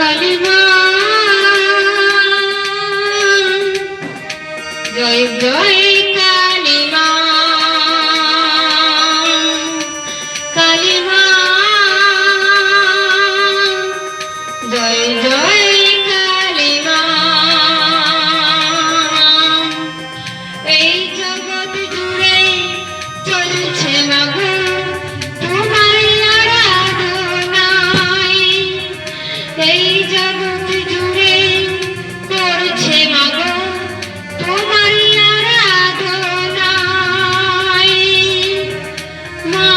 কালী মা জয় জয় কালী মা, কালী মা জয় জয় কালী মা। এই জগৎ জুড়ে চলছে মাগো তোমার আরাধনায়, এই জগৎ জুড়ে করছে মাগো তোমার আরাধনায়। মা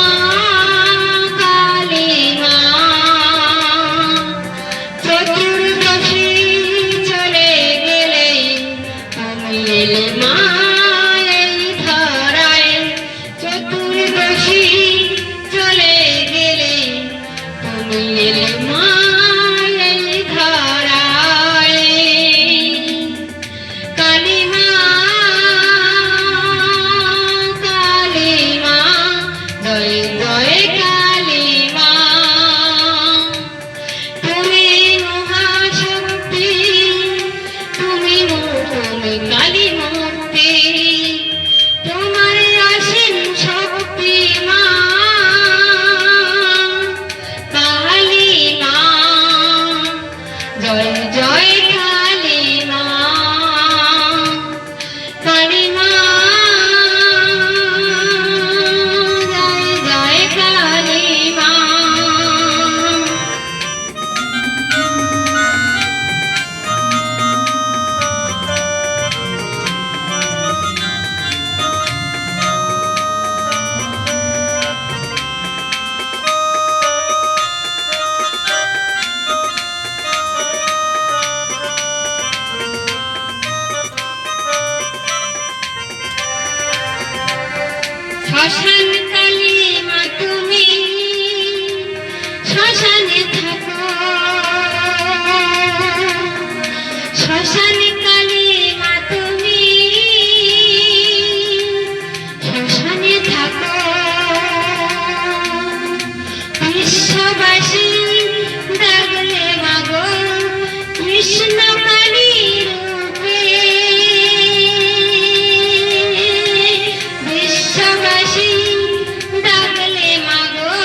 কালী মা চতুর্দশী চলে গেলে তুমি এলে মা এই ধরায়, চতুর্দশী চলে গেলে তুমি এলে মা এই ধরায়। কালী মা কালী মা জয় জয় কালী মা, তুমি মহাশক্তি, তুমি কালী মূর্তি, তোমার অসীম শক্তি মা কালী মা জয় জয় কালী মা, কালী মা জয় জয় কালী মা। শ্মশান কালী মা তুমি শ্মশানে থাকো, শ্মশান কালী মা তুমি শ্মশানে থাকো, বিশ্ববাসী ডাকলে মাগো কৃষ্ণ কালী রূপে, বিশ্ববাসী ডাকলে মাগো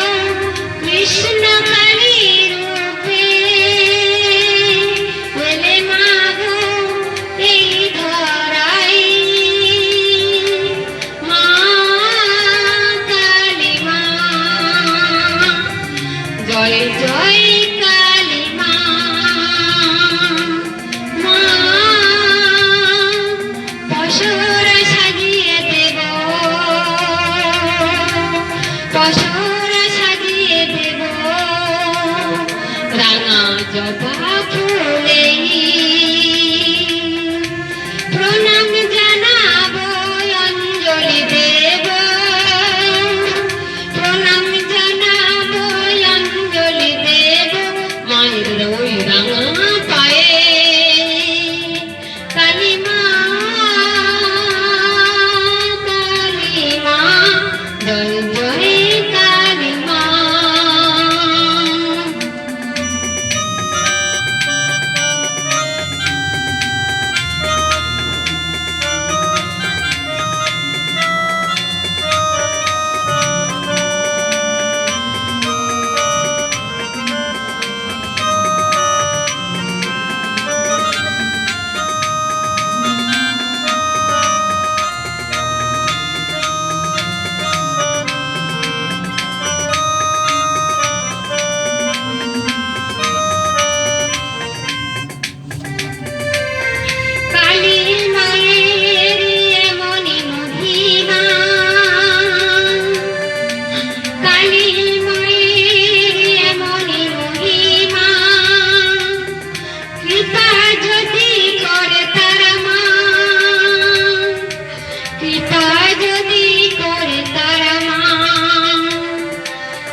কৃষ্ণ কালী রূপে, এলে মাগো এই ধরায়। মা কালী মা জয় জয় কালী মা, মা পশুর সাজিয়ে দেব, পশুর সাজিয়ে দেব রাঙা জবা ফুলে, প্রণাম জানাবো অঞ্জলি দেব, প্রণাম জানাবো অঞ্জলি দেব মায়ের ওই রাঙা পায়ে। কালী মা কালী মা জয় জয় কালী মা। কালী মায়ের এমনই মহিমা, কালী মায়ের এমনই মহিমা, কৃপা যদি করে তারা মা, কৃপা যদি করে তারা মা,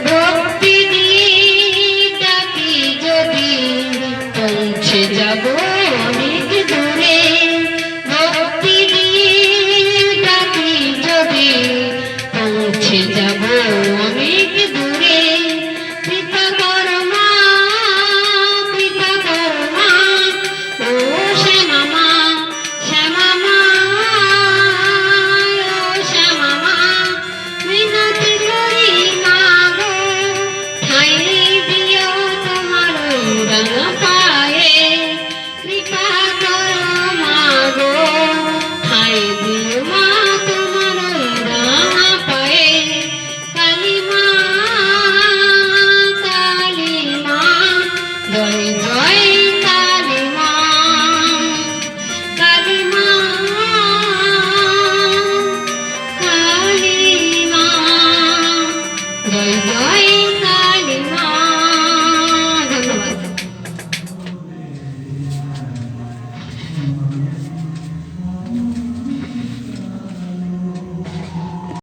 ভক্তি দিয়ে ডাকি যদি পৌঁছে যাব।